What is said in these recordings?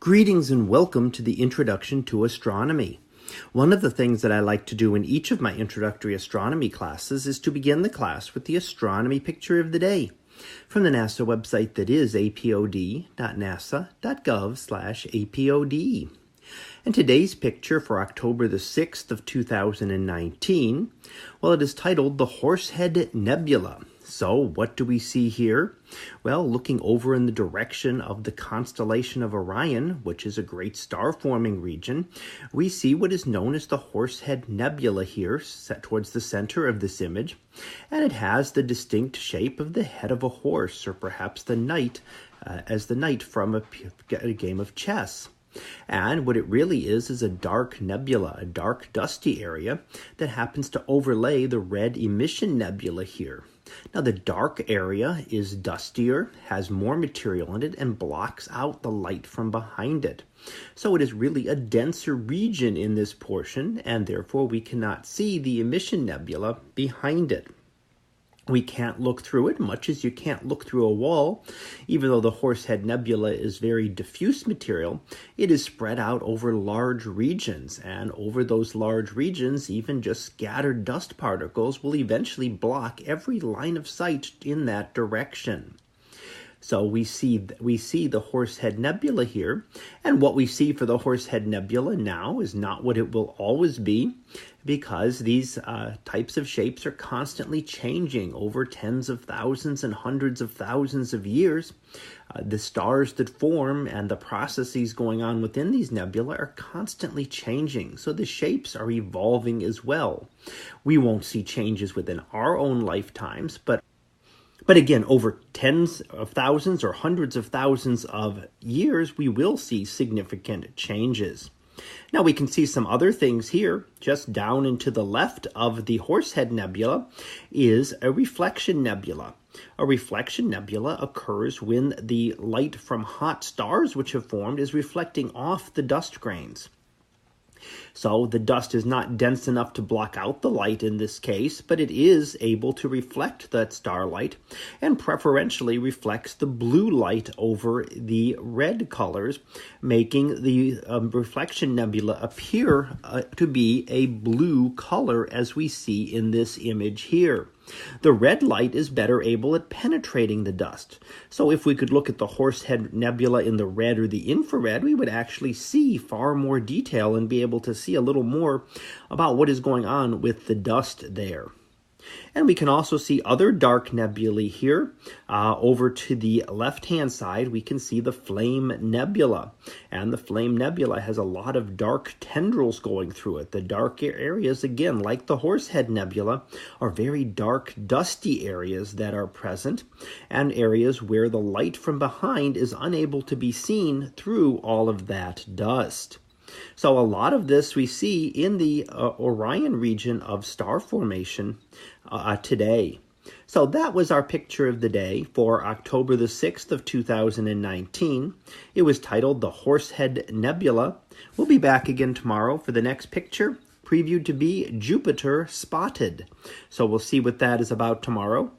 Greetings and welcome to the Introduction to Astronomy. One of the things that I like to do in each of my introductory astronomy classes is to begin the class with the astronomy picture of the day from the NASA website that is apod.nasa.gov/apod. And today's picture for October the 6th of 2019, well, it is titled the Horsehead Nebula. So what do we see here? Well, looking over in the direction of the constellation of Orion, which is a great star-forming region, we see what is known as the Horsehead Nebula here, set towards the center of this image, and it has the distinct shape of the head of a horse, or perhaps the knight, as the knight from a game of chess. And what it really is a dark nebula, a dark dusty area that happens to overlay the red emission nebula here. Now the dark area is dustier, has more material in it, and blocks out the light from behind it. So it is really a denser region in this portion, and therefore we cannot see the emission nebula behind it. We can't look through it, much as you can't look through a wall. Even though the Horsehead Nebula is very diffuse material, it is spread out over large regions, and over those large regions, even just scattered dust particles will eventually block every line of sight in that direction. So we see the Horsehead Nebula here, and what we see for the Horsehead Nebula now is not what it will always be, because these types of shapes are constantly changing over tens of thousands and hundreds of thousands of years. The stars that form and the processes going on within these nebula are constantly changing, so the shapes are evolving as well. We won't see changes within our own lifetimes, but again, over tens of thousands or hundreds of thousands of years, we will see significant changes. Now we can see some other things here. Just down and to the left of the Horsehead Nebula is a reflection nebula. A reflection nebula occurs when the light from hot stars which have formed is reflecting off the dust grains. So the dust is not dense enough to block out the light in this case, but it is able to reflect that starlight and preferentially reflects the blue light over the red colors, making the reflection nebula appear to be a blue color as we see in this image here. The red light is better able at penetrating the dust. So if we could look at the Horsehead Nebula in the red or the infrared, we would actually see far more detail and be able to see a little more about what is going on with the dust there. And we can also see other dark nebulae here. Over to the left-hand side, we can see the Flame Nebula. And the Flame Nebula has a lot of dark tendrils going through it. The dark areas, again, like the Horsehead Nebula, are very dark, dusty areas that are present, and areas where the light from behind is unable to be seen through all of that dust. So a lot of this we see in the Orion region of star formation today. So that was our picture of the day for October the 6th of 2019. It was titled the Horsehead Nebula. We'll be back again tomorrow for the next picture, previewed to be Jupiter spotted. So we'll see what that is about tomorrow.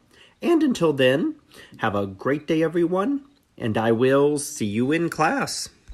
And until then, have a great day, everyone, and I will see you in class.